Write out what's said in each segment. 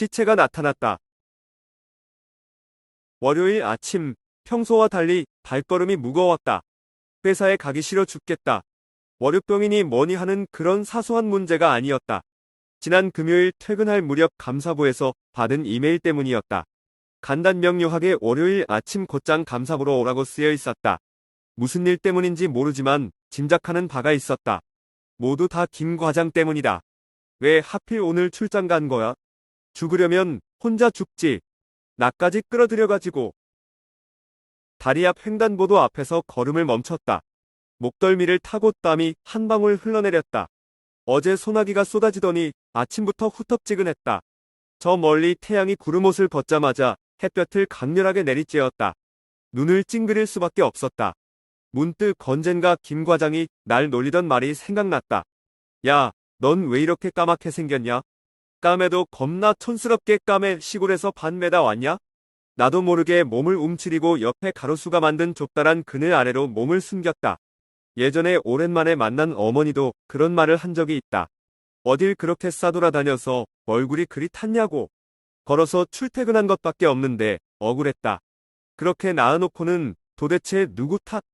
시체가 나타났다. 월요일 아침, 평소와 달리 발걸음이 무거웠다. 회사에 가기 싫어 죽겠다. 월요병이니 뭐니 하는 그런 사소한 문제가 아니었다. 지난 금요일 퇴근할 무렵 감사부에서 받은 이메일 때문이었다. 간단 명료하게 월요일 아침 곧장 감사부로 오라고 쓰여 있었다. 무슨 일 때문인지 모르지만 짐작하는 바가 있었다. 모두 다 김 과장 때문이다. 왜 하필 오늘 출장 간 거야? 죽으려면 혼자 죽지. 나까지 끌어들여가지고. 다리 앞 횡단보도 앞에서 걸음을 멈췄다. 목덜미를 타고 땀이 한 방울 흘러내렸다. 어제 소나기가 쏟아지더니 아침부터 후텁지근했다. 저 멀리 태양이 구름옷을 벗자마자 햇볕을 강렬하게 내리쬐었다. 눈을 찡그릴 수밖에 없었다. 문득 언젠가 김 과장이 날 놀리던 말이 생각났다. 야, 넌 왜 이렇게 까맣게 생겼냐? 까매도 겁나 촌스럽게 까매 시골에서 반 매다 왔냐? 나도 모르게 몸을 움츠리고 옆에 가로수가 만든 좁다란 그늘 아래로 몸을 숨겼다. 예전에 오랜만에 만난 어머니도 그런 말을 한 적이 있다. 어딜 그렇게 싸돌아다녀서 얼굴이 그리 탔냐고. 걸어서 출퇴근한 것밖에 없는데 억울했다. 그렇게 낳아놓고는 도대체 누구 탓?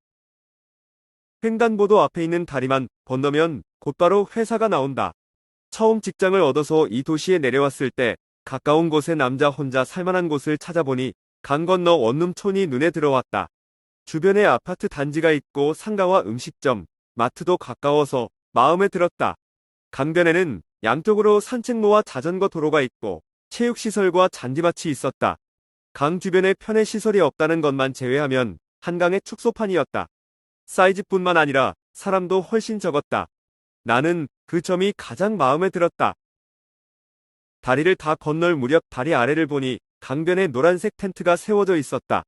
횡단보도 앞에 있는 다리만 건너면 곧바로 회사가 나온다. 처음 직장을 얻어서 이 도시에 내려왔을 때 가까운 곳에 남자 혼자 살만한 곳을 찾아보니 강 건너 원룸촌이 눈에 들어왔다. 주변에 아파트 단지가 있고 상가와 음식점, 마트도 가까워서 마음에 들었다. 강변에는 양쪽으로 산책로와 자전거 도로가 있고 체육시설과 잔디밭이 있었다. 강 주변에 편의시설이 없다는 것만 제외하면 한강의 축소판이었다. 사이즈뿐만 아니라 사람도 훨씬 적었다. 나는 그 점이 가장 마음에 들었다. 다리를 다 건널 무렵 다리 아래를 보니 강변에 노란색 텐트가 세워져 있었다.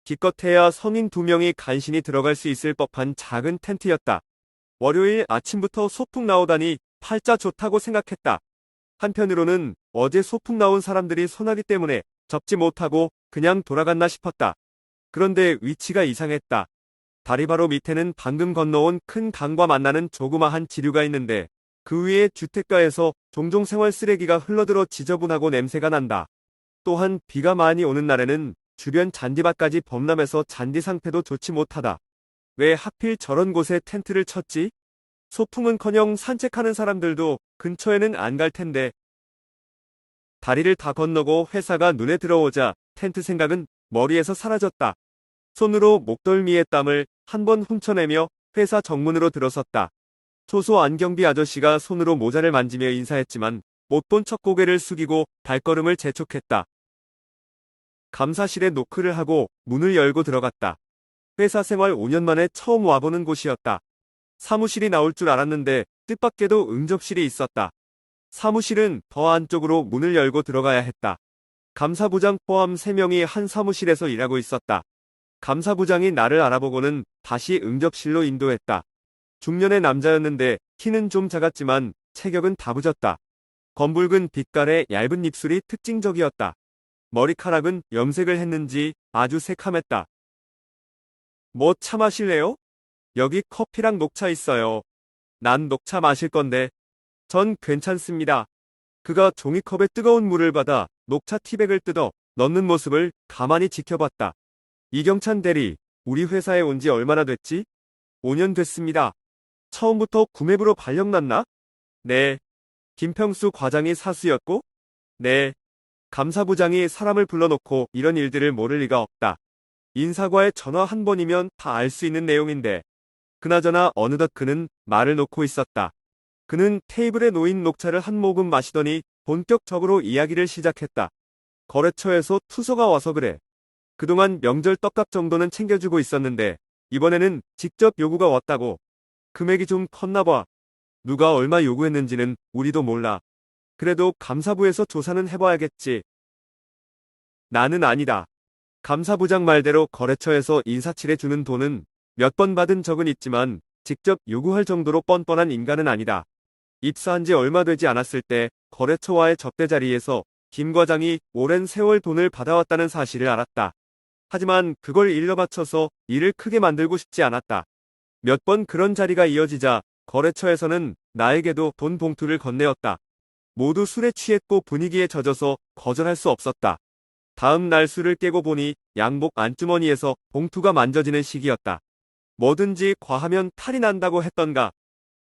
기껏해야 성인 2명이 간신히 들어갈 수 있을 법한 작은 텐트였다. 월요일 아침부터 소풍 나오다니 팔자 좋다고 생각했다. 한편으로는 어제 소풍 나온 사람들이 소나기 때문에 접지 못하고 그냥 돌아갔나 싶었다. 그런데 위치가 이상했다. 다리 바로 밑에는 방금 건너온 큰 강과 만나는 조그마한 지류가 있는데 그 위에 주택가에서 종종 생활 쓰레기가 흘러들어 지저분하고 냄새가 난다. 또한 비가 많이 오는 날에는 주변 잔디밭까지 범람해서 잔디 상태도 좋지 못하다. 왜 하필 저런 곳에 텐트를 쳤지? 소풍은커녕 산책하는 사람들도 근처에는 안 갈 텐데. 다리를 다 건너고 회사가 눈에 들어오자 텐트 생각은 머리에서 사라졌다. 손으로 목덜미의 땀을 한 번 훔쳐내며 회사 정문으로 들어섰다. 초소 안경비 아저씨가 손으로 모자를 만지며 인사했지만 못 본 척 고개를 숙이고 발걸음을 재촉했다. 감사실에 노크를 하고 문을 열고 들어갔다. 회사 생활 5년 만에 처음 와보는 곳이었다. 사무실이 나올 줄 알았는데 뜻밖에도 응접실이 있었다. 사무실은 더 안쪽으로 문을 열고 들어가야 했다. 감사부장 포함 3명이 한 사무실에서 일하고 있었다. 감사부장이 나를 알아보고는 다시 응접실로 인도했다. 중년의 남자였는데 키는 좀 작았지만 체격은 다부졌다. 검붉은 빛깔의 얇은 입술이 특징적이었다. 머리카락은 염색을 했는지 아주 새카맸다. 뭐 차 마실래요? 여기 커피랑 녹차 있어요. 난 녹차 마실 건데. 전 괜찮습니다. 그가 종이컵에 뜨거운 물을 받아 녹차 티백을 뜯어 넣는 모습을 가만히 지켜봤다. 이경찬 대리, 우리 회사에 온 지 얼마나 됐지? 5년 됐습니다. 처음부터 구매부로 발령났나? 네. 김평수 과장이 사수였고? 네. 감사부장이 사람을 불러놓고 이런 일들을 모를 리가 없다. 인사과에 전화 한 번이면 다 알 수 있는 내용인데. 그나저나 어느덧 그는 말을 놓고 있었다. 그는 테이블에 놓인 녹차를 한 모금 마시더니 본격적으로 이야기를 시작했다. 거래처에서 투서가 와서 그래. 그동안 명절 떡값 정도는 챙겨주고 있었는데 이번에는 직접 요구가 왔다고. 금액이 좀 컸나 봐. 누가 얼마 요구했는지는 우리도 몰라. 그래도 감사부에서 조사는 해봐야겠지. 나는 아니다. 감사부장 말대로 거래처에서 인사치레 주는 돈은 몇 번 받은 적은 있지만 직접 요구할 정도로 뻔뻔한 인간은 아니다. 입사한 지 얼마 되지 않았을 때 거래처와의 접대 자리에서 김 과장이 오랜 세월 돈을 받아왔다는 사실을 알았다. 하지만 그걸 일러 바쳐서 일을 크게 만들고 싶지 않았다. 몇 번 그런 자리가 이어지자 거래처에서는 나에게도 돈 봉투를 건네었다. 모두 술에 취했고 분위기에 젖어서 거절할 수 없었다. 다음 날 술을 깨고 보니 양복 안주머니에서 봉투가 만져지는 시기였다. 뭐든지 과하면 탈이 난다고 했던가.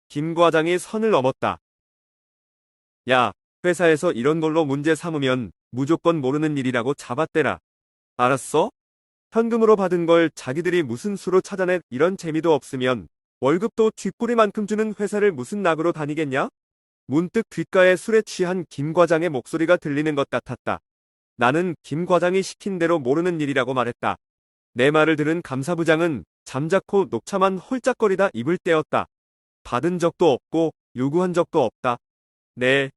김 과장이 선을 넘었다. 야, 회사에서 이런 걸로 문제 삼으면 무조건 모르는 일이라고 잡아떼라. 알았어? 현금으로 받은 걸 자기들이 무슨 수로 찾아내 이런 재미도 없으면 월급도 쥐꼬리만큼 주는 회사를 무슨 낙으로 다니겠냐? 문득 귓가에 술에 취한 김 과장의 목소리가 들리는 것 같았다. 나는 김 과장이 시킨 대로 모르는 일이라고 말했다. 내 말을 들은 감사부장은 잠자코 녹차만 홀짝거리다 입을 떼었다. 받은 적도 없고 요구한 적도 없다. 네,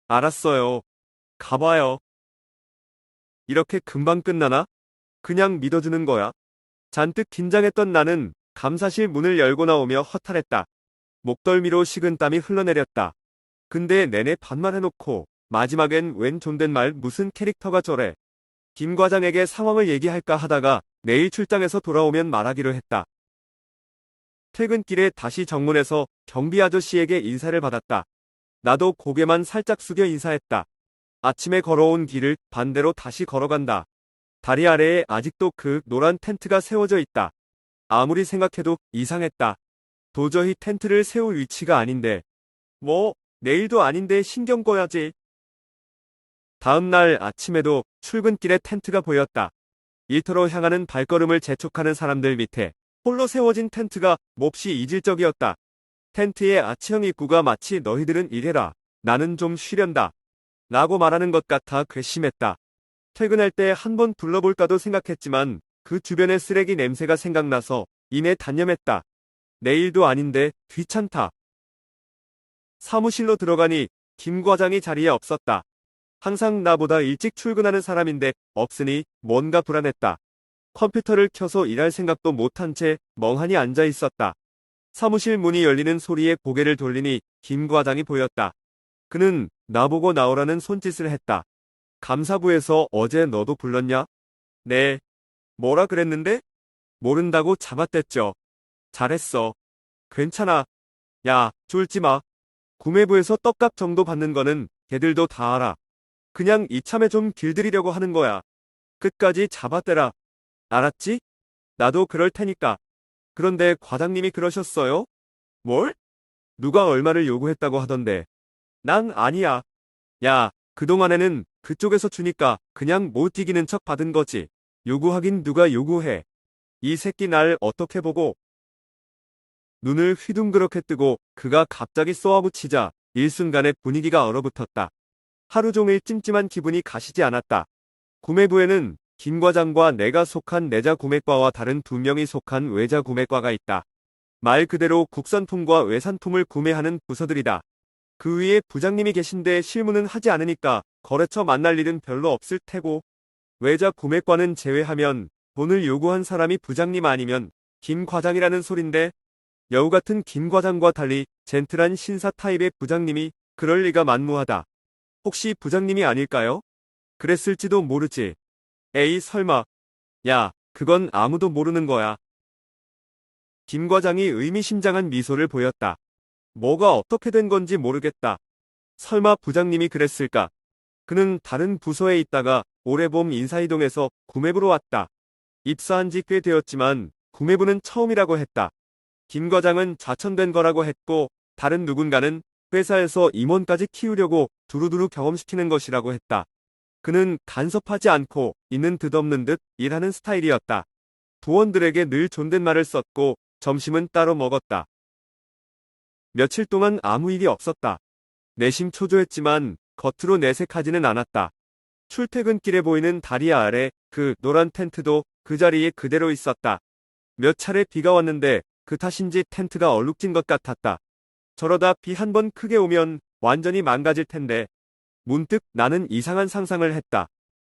알았어요. 가봐요. 이렇게 금방 끝나나? 그냥 믿어주는 거야. 잔뜩 긴장했던 나는 감사실 문을 열고 나오며 허탈했다. 목덜미로 식은땀이 흘러내렸다. 근데 내내 반말해놓고 마지막엔 웬 존댓말 무슨 캐릭터가 저래. 김 과장에게 상황을 얘기할까 하다가 내일 출장에서 돌아오면 말하기로 했다. 퇴근길에 다시 정문에서 경비 아저씨에게 인사를 받았다. 나도 고개만 살짝 숙여 인사했다. 아침에 걸어온 길을 반대로 다시 걸어간다. 다리 아래에 아직도 그 노란 텐트가 세워져 있다. 아무리 생각해도 이상했다. 도저히 텐트를 세울 위치가 아닌데. 뭐, 내일도 아닌데 신경 꺼야지. 다음 날 아침에도 출근길에 텐트가 보였다. 일터로 향하는 발걸음을 재촉하는 사람들 밑에 홀로 세워진 텐트가 몹시 이질적이었다. 텐트의 아치형 입구가 마치 너희들은 일해라. 나는 좀 쉬련다. 라고 말하는 것 같아 괘씸했다. 퇴근할 때 한번 둘러볼까도 생각했지만 그 주변의 쓰레기 냄새가 생각나서 이내 단념했다. 내일도 아닌데 귀찮다. 사무실로 들어가니 김 과장이 자리에 없었다. 항상 나보다 일찍 출근하는 사람인데 없으니 뭔가 불안했다. 컴퓨터를 켜서 일할 생각도 못한 채 멍하니 앉아 있었다. 사무실 문이 열리는 소리에 고개를 돌리니 김 과장이 보였다. 그는 나보고 나오라는 손짓을 했다. 감사부에서 어제 너도 불렀냐? 네. 뭐라 그랬는데? 모른다고 잡아댔죠. 잘했어. 괜찮아. 야, 졸지 마. 구매부에서 떡값 정도 받는 거는 걔들도 다 알아. 그냥 이참에 좀 길들이려고 하는 거야. 끝까지 잡아떼라. 알았지? 나도 그럴 테니까. 그런데 과장님이 그러셨어요? 뭘? 누가 얼마를 요구했다고 하던데. 난 아니야. 야, 그동안에는 그쪽에서 주니까 그냥 못 이기는 척 받은 거지. 요구하긴 누가 요구해. 이 새끼 날 어떻게 보고. 눈을 휘둥그렇게 뜨고 그가 갑자기 쏘아붙이자 일순간에 분위기가 얼어붙었다. 하루 종일 찜찜한 기분이 가시지 않았다. 구매부에는 김 과장과 내가 속한 내자 구매과와 다른 두 명이 속한 외자 구매과가 있다. 말 그대로 국산품과 외산품을 구매하는 부서들이다. 그 위에 부장님이 계신데 실무는 하지 않으니까 거래처 만날 일은 별로 없을 테고, 외자 구매과는 제외하면 돈을 요구한 사람이 부장님 아니면 김 과장이라는 소린데, 여우 같은 김 과장과 달리 젠틀한 신사 타입의 부장님이 그럴 리가 만무하다. 혹시 부장님이 아닐까요? 그랬을지도 모르지. 에이 설마. 야, 그건 아무도 모르는 거야. 김 과장이 의미심장한 미소를 보였다. 뭐가 어떻게 된 건지 모르겠다. 설마 부장님이 그랬을까? 그는 다른 부서에 있다가 올해 봄 인사이동해서 구매부로 왔다. 입사한 지 꽤 되었지만 구매부는 처음이라고 했다. 김 과장은 좌천된 거라고 했고 다른 누군가는 회사에서 임원까지 키우려고 두루두루 경험시키는 것이라고 했다. 그는 간섭하지 않고 있는 듯 없는 듯 일하는 스타일이었다. 부원들에게 늘 존댓말을 썼고 점심은 따로 먹었다. 며칠 동안 아무 일이 없었다. 내심 초조했지만 겉으로 내색하지는 않았다. 출퇴근길에 보이는 다리 아래 그 노란 텐트도 그 자리에 그대로 있었다. 몇 차례 비가 왔는데 그 탓인지 텐트가 얼룩진 것 같았다. 저러다 비 한 번 크게 오면 완전히 망가질 텐데. 문득 나는 이상한 상상을 했다.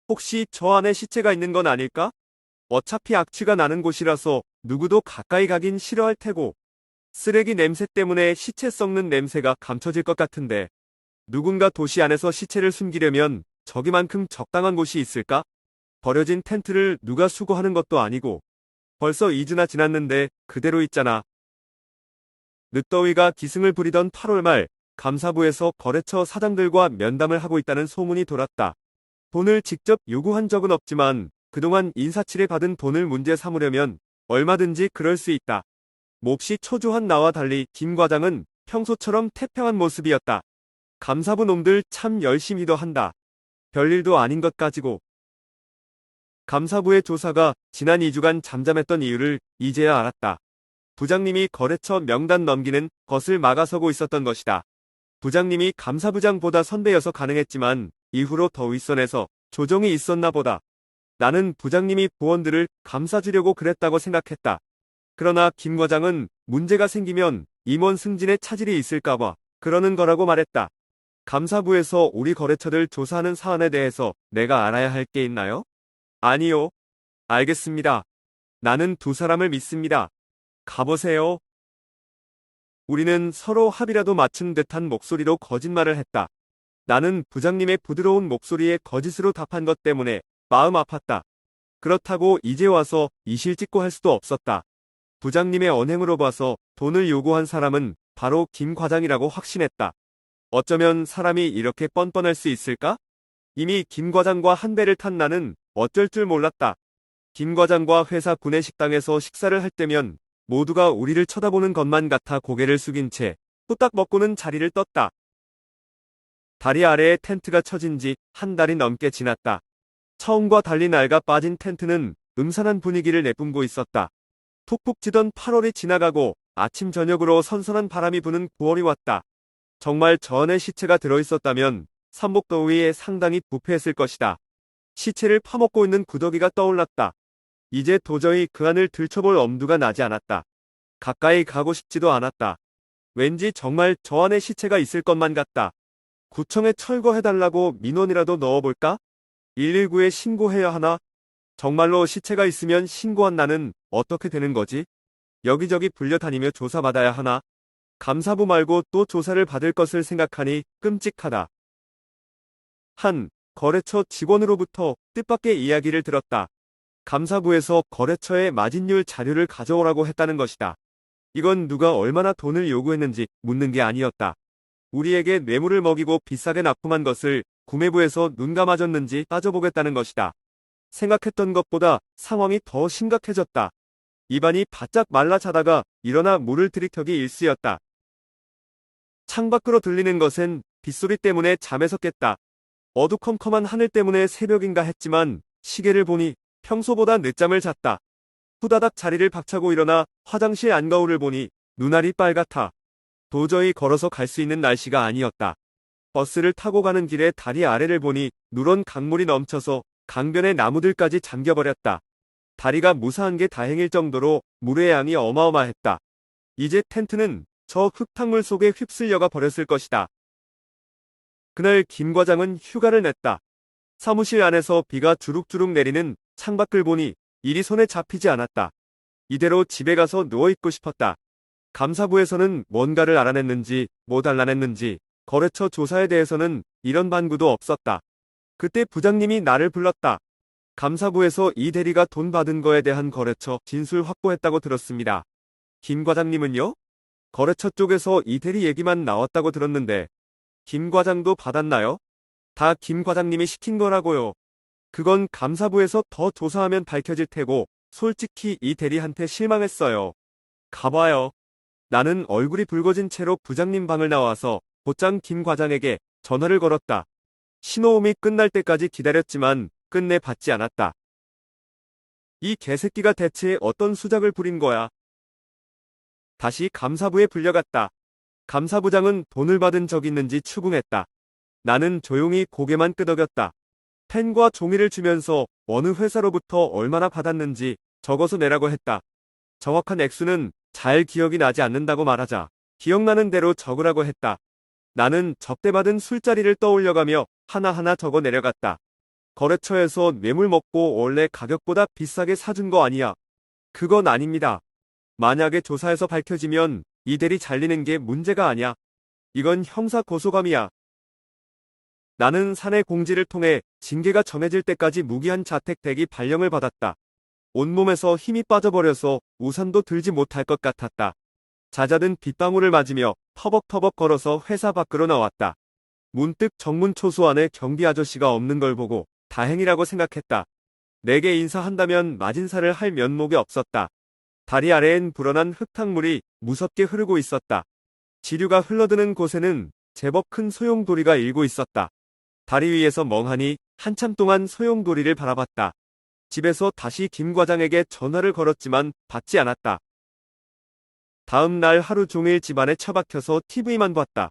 혹시 저 안에 시체가 있는 건 아닐까? 어차피 악취가 나는 곳이라서 누구도 가까이 가긴 싫어할 테고, 쓰레기 냄새 때문에 시체 썩는 냄새가 감춰질 것 같은데, 누군가 도시 안에서 시체를 숨기려면 저기만큼 적당한 곳이 있을까? 버려진 텐트를 누가 수거하는 것도 아니고, 벌써 2주나 지났는데 그대로 있잖아. 늦더위가 기승을 부리던 8월 말, 감사부에서 거래처 사장들과 면담을 하고 있다는 소문이 돌았다. 돈을 직접 요구한 적은 없지만 그동안 인사치레 받은 돈을 문제 삼으려면 얼마든지 그럴 수 있다. 몹시 초조한 나와 달리 김 과장은 평소처럼 태평한 모습이었다. 감사부 놈들 참 열심히도 한다. 별일도 아닌 것 가지고. 감사부의 조사가 지난 2주간 잠잠했던 이유를 이제야 알았다. 부장님이 거래처 명단 넘기는 것을 막아서고 있었던 것이다. 부장님이 감사부장보다 선배여서 가능했지만 이후로 더 윗선에서 조정이 있었나 보다. 나는 부장님이 부원들을 감싸주려고 그랬다고 생각했다. 그러나 김 과장은 문제가 생기면 임원 승진에 차질이 있을까봐 그러는 거라고 말했다. 감사부에서 우리 거래처들 조사하는 사안에 대해서 내가 알아야 할 게 있나요? 아니요. 알겠습니다. 나는 두 사람을 믿습니다. 가보세요. 우리는 서로 합의라도 맞춘 듯한 목소리로 거짓말을 했다. 나는 부장님의 부드러운 목소리에 거짓으로 답한 것 때문에 마음 아팠다. 그렇다고 이제 와서 이실 찍고 할 수도 없었다. 부장님의 언행으로 봐서 돈을 요구한 사람은 바로 김 과장이라고 확신했다. 어쩌면 사람이 이렇게 뻔뻔할 수 있을까? 이미 김 과장과 한 배를 탄 나는 어쩔 줄 몰랐다. 김 과장과 회사 구내식당에서 식사를 할 때면 모두가 우리를 쳐다보는 것만 같아 고개를 숙인 채 후딱 먹고는 자리를 떴다. 다리 아래에 텐트가 쳐진 지 한 달이 넘게 지났다. 처음과 달리 낡아 빠진 텐트는 음산한 분위기를 내뿜고 있었다. 푹푹 찌던 8월이 지나가고 아침 저녁으로 선선한 바람이 부는 9월이 왔다. 정말 저 안에 시체가 들어있었다면 삼복더위에 상당히 부패했을 것이다. 시체를 파먹고 있는 구더기가 떠올랐다. 이제 도저히 그 안을 들춰볼 엄두가 나지 않았다. 가까이 가고 싶지도 않았다. 왠지 정말 저 안에 시체가 있을 것만 같다. 구청에 철거해달라고 민원이라도 넣어볼까? 119에 신고해야 하나? 정말로 시체가 있으면 신고한 나는 어떻게 되는 거지? 여기저기 불려다니며 조사받아야 하나? 감사부 말고 또 조사를 받을 것을 생각하니 끔찍하다. 한 거래처 직원으로부터 뜻밖의 이야기를 들었다. 감사부에서 거래처의 마진율 자료를 가져오라고 했다는 것이다. 이건 누가 얼마나 돈을 요구했는지 묻는 게 아니었다. 우리에게 뇌물을 먹이고 비싸게 납품한 것을 구매부에서 눈 감아줬는지 따져보겠다는 것이다. 생각했던 것보다 상황이 더 심각해졌다. 입안이 바짝 말라 자다가 일어나 물을 들이켜기 일쑤였다. 창밖으로 들리는 것은 빗소리 때문에 잠에서 깼다. 어두컴컴한 하늘 때문에 새벽인가 했지만 시계를 보니 평소보다 늦잠을 잤다. 후다닥 자리를 박차고 일어나 화장실 안거울을 보니 눈알이 빨갛다. 도저히 걸어서 갈 수 있는 날씨가 아니었다. 버스를 타고 가는 길에 다리 아래를 보니 누런 강물이 넘쳐서 강변의 나무들까지 잠겨버렸다. 다리가 무사한 게 다행일 정도로 물의 양이 어마어마했다. 이제 텐트는 저 흙탕물 속에 휩쓸려가 버렸을 것이다. 그날 김 과장은 휴가를 냈다. 사무실 안에서 비가 주룩주룩 내리는 창밖을 보니 일이 손에 잡히지 않았다. 이대로 집에 가서 누워있고 싶었다. 감사부에서는 뭔가를 알아냈는지 못 알아냈는지 거래처 조사에 대해서는 이런 반구도 없었다. 그때 부장님이 나를 불렀다. 감사부에서 이 대리가 돈 받은 거에 대한 거래처 진술 확보했다고 들었습니다. 김 과장님은요? 거래처 쪽에서 이 대리 얘기만 나왔다고 들었는데 김 과장도 받았나요? 다 김 과장님이 시킨 거라고요. 그건 감사부에서 더 조사하면 밝혀질 테고 솔직히 이 대리한테 실망했어요. 가봐요. 나는 얼굴이 붉어진 채로 부장님 방을 나와서 곧장 김 과장에게 전화를 걸었다. 신호음이 끝날 때까지 기다렸지만 끝내 받지 않았다. 이 개새끼가 대체 어떤 수작을 부린 거야? 다시 감사부에 불려갔다. 감사부장은 돈을 받은 적 있는지 추궁했다. 나는 조용히 고개만 끄덕였다. 펜과 종이를 주면서 어느 회사로부터 얼마나 받았는지 적어서 내라고 했다. 정확한 액수는 잘 기억이 나지 않는다고 말하자 기억나는 대로 적으라고 했다. 나는 접대받은 술자리를 떠올려가며 하나하나 적어 내려갔다. 거래처에서 뇌물 먹고 원래 가격보다 비싸게 사준 거 아니야. 그건 아닙니다. 만약에 조사해서 밝혀지면 이 대리 잘리는 게 문제가 아니야. 이건 형사 고소감이야. 나는 사내 공지를 통해 징계가 정해질 때까지 무기한 자택 대기 발령을 받았다. 온몸에서 힘이 빠져버려서 우산도 들지 못할 것 같았다. 잦아든 빗방울을 맞으며 터벅터벅 걸어서 회사 밖으로 나왔다. 문득 정문 초소 안에 경비 아저씨가 없는 걸 보고 다행이라고 생각했다. 내게 인사한다면 맞은살을 할 면목이 없었다. 다리 아래엔 불어난 흙탕물이 무섭게 흐르고 있었다. 지류가 흘러드는 곳에는 제법 큰 소용돌이가 일고 있었다. 다리 위에서 멍하니 한참 동안 소용돌이를 바라봤다. 집에서 다시 김 과장에게 전화를 걸었지만 받지 않았다. 다음 날 하루 종일 집안에 처박혀서 TV만 봤다.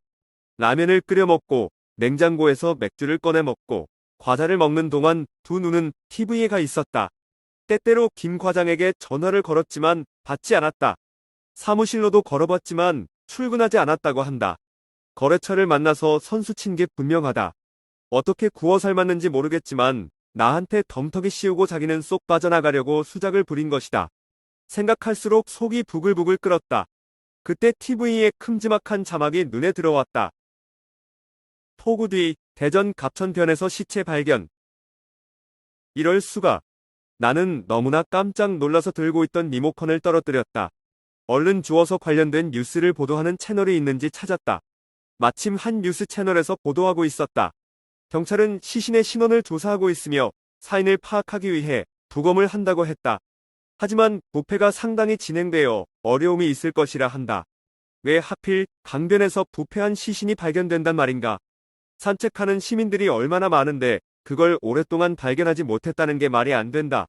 라면을 끓여 먹고 냉장고에서 맥주를 꺼내 먹고 과자를 먹는 동안 두 눈은 TV에 가 있었다. 때때로 김 과장에게 전화를 걸었지만 받지 않았다. 사무실로도 걸어봤지만 출근하지 않았다고 한다. 거래처를 만나서 선수 친 게 분명하다. 어떻게 구워 삶았는지 모르겠지만 나한테 덤터기 씌우고 자기는 쏙 빠져나가려고 수작을 부린 것이다. 생각할수록 속이 부글부글 끓었다. 그때 TV에 큼지막한 자막이 눈에 들어왔다. 폭우 뒤 대전 갑천변에서 시체 발견. 이럴 수가. 나는 너무나 깜짝 놀라서 들고 있던 리모컨을 떨어뜨렸다. 얼른 주워서 관련된 뉴스를 보도하는 채널이 있는지 찾았다. 마침 한 뉴스 채널에서 보도하고 있었다. 경찰은 시신의 신원을 조사하고 있으며 사인을 파악하기 위해 부검을 한다고 했다. 하지만 부패가 상당히 진행되어 어려움이 있을 것이라 한다. 왜 하필 강변에서 부패한 시신이 발견된단 말인가? 산책하는 시민들이 얼마나 많은데 그걸 오랫동안 발견하지 못했다는 게 말이 안 된다.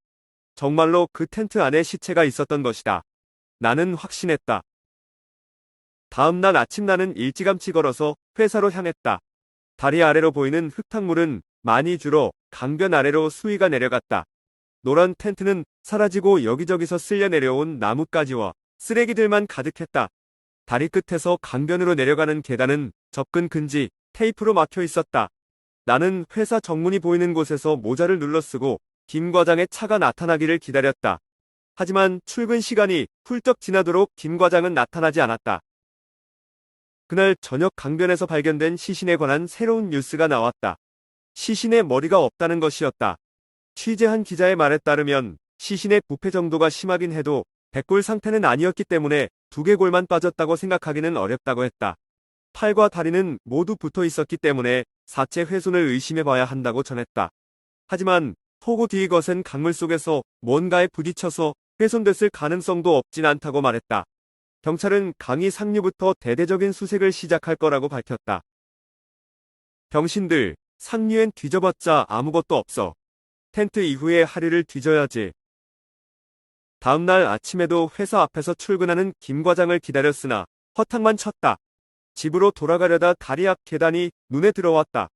정말로 그 텐트 안에 시체가 있었던 것이다. 나는 확신했다. 다음 날 아침 나는 일찌감치 걸어서 회사로 향했다. 다리 아래로 보이는 흙탕물은 많이 줄어 강변 아래로 수위가 내려갔다. 노란 텐트는 사라지고 여기저기서 쓸려 내려온 나뭇가지와 쓰레기들만 가득했다. 다리 끝에서 강변으로 내려가는 계단은 접근 금지 테이프로 막혀 있었다. 나는 회사 정문이 보이는 곳에서 모자를 눌러쓰고 김 과장의 차가 나타나기를 기다렸다. 하지만 출근 시간이 훌쩍 지나도록 김 과장은 나타나지 않았다. 그날 저녁 강변에서 발견된 시신에 관한 새로운 뉴스가 나왔다. 시신의 머리가 없다는 것이었다. 취재한 기자의 말에 따르면 시신의 부패 정도가 심하긴 해도 백골 상태는 아니었기 때문에 두개골만 빠졌다고 생각하기는 어렵다고 했다. 팔과 다리는 모두 붙어 있었기 때문에 사체 훼손을 의심해봐야 한다고 전했다. 하지만 폭우 뒤 거센 강물 속에서 뭔가에 부딪혀서 훼손됐을 가능성도 없진 않다고 말했다. 경찰은 강의 상류부터 대대적인 수색을 시작할 거라고 밝혔다. 병신들, 상류엔 뒤져봤자 아무것도 없어. 텐트 이후에 하류를 뒤져야지. 다음날 아침에도 회사 앞에서 출근하는 김 과장을 기다렸으나 허탕만 쳤다. 집으로 돌아가려다 다리 앞 계단이 눈에 들어왔다.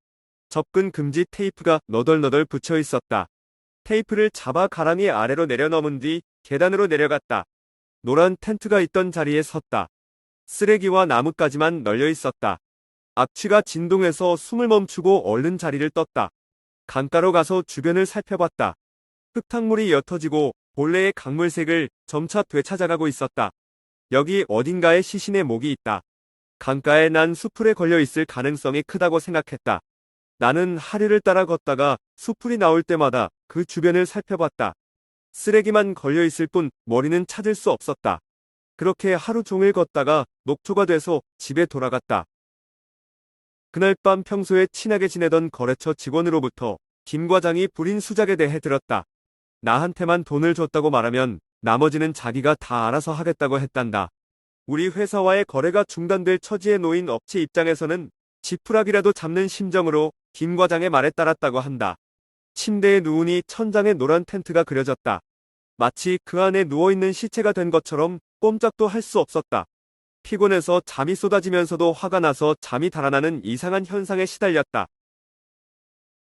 접근 금지 테이프가 너덜너덜 붙여 있었다. 테이프를 잡아 가랑이 아래로 내려넘은 뒤 계단으로 내려갔다. 노란 텐트가 있던 자리에 섰다. 쓰레기와 나뭇가지만 널려 있었다. 악취가 진동해서 숨을 멈추고 얼른 자리를 떴다. 강가로 가서 주변을 살펴봤다. 흙탕물이 옅어지고 본래의 강물색을 점차 되찾아가고 있었다. 여기 어딘가에 시신의 목이 있다. 강가에 난 수풀에 걸려 있을 가능성이 크다고 생각했다. 나는 하류를 따라 걷다가 수풀이 나올 때마다 그 주변을 살펴봤다. 쓰레기만 걸려 있을 뿐 머리는 찾을 수 없었다. 그렇게 하루 종일 걷다가 녹초가 돼서 집에 돌아갔다. 그날 밤 평소에 친하게 지내던 거래처 직원으로부터 김 과장이 부린 수작에 대해 들었다. 나한테만 돈을 줬다고 말하면 나머지는 자기가 다 알아서 하겠다고 했단다. 우리 회사와의 거래가 중단될 처지에 놓인 업체 입장에서는 지푸라기라도 잡는 심정으로 김 과장의 말에 따랐다고 한다. 침대에 누우니 천장에 노란 텐트가 그려졌다. 마치 그 안에 누워있는 시체가 된 것처럼 꼼짝도 할 수 없었다. 피곤해서 잠이 쏟아지면서도 화가 나서 잠이 달아나는 이상한 현상에 시달렸다.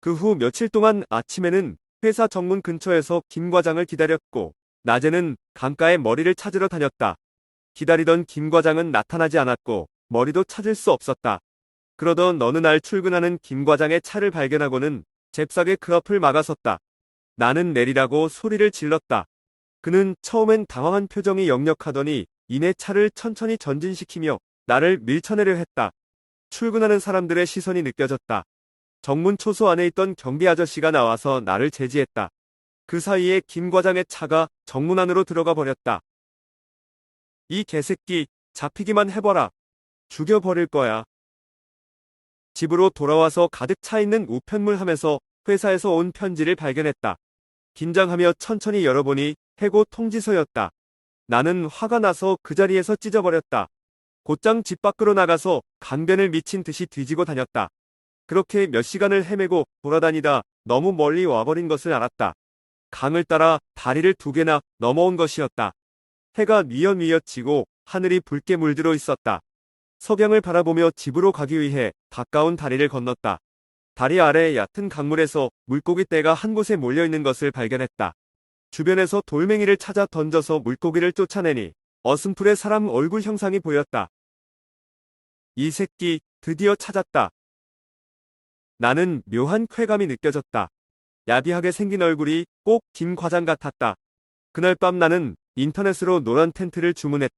그 후 며칠 동안 아침에는 회사 정문 근처에서 김 과장을 기다렸고 낮에는 강가에 머리를 찾으러 다녔다. 기다리던 김 과장은 나타나지 않았고 머리도 찾을 수 없었다. 그러던 어느 날 출근하는 김 과장의 차를 발견하고는 잽싸게 그 앞을 막아섰다. 나는 내리라고 소리를 질렀다. 그는 처음엔 당황한 표정이 역력하더니 이내 차를 천천히 전진시키며 나를 밀쳐내려 했다. 출근하는 사람들의 시선이 느껴졌다. 정문 초소 안에 있던 경비 아저씨가 나와서 나를 제지했다. 그 사이에 김 과장의 차가 정문 안으로 들어가 버렸다. 이 개새끼, 잡히기만 해봐라. 죽여버릴 거야. 집으로 돌아와서 가득 차 있는 우편물 하면서 회사에서 온 편지를 발견했다. 긴장하며 천천히 열어보니 해고 통지서였다. 나는 화가 나서 그 자리에서 찢어버렸다. 곧장 집 밖으로 나가서 강변을 미친 듯이 뒤지고 다녔다. 그렇게 몇 시간을 헤매고 돌아다니다 너무 멀리 와버린 것을 알았다. 강을 따라 다리를 2개나 넘어온 것이었다. 해가 뉘엿뉘엿 지고 하늘이 붉게 물들어 있었다. 석양을 바라보며 집으로 가기 위해 가까운 다리를 건넜다. 다리 아래 얕은 강물에서 물고기 떼가 한 곳에 몰려있는 것을 발견했다. 주변에서 돌멩이를 찾아 던져서 물고기를 쫓아내니 어슴풀에 사람 얼굴 형상이 보였다. 이 새끼 드디어 찾았다. 나는 묘한 쾌감이 느껴졌다. 야비하게 생긴 얼굴이 꼭 김 과장 같았다. 그날 밤 나는 인터넷으로 노란 텐트를 주문했다.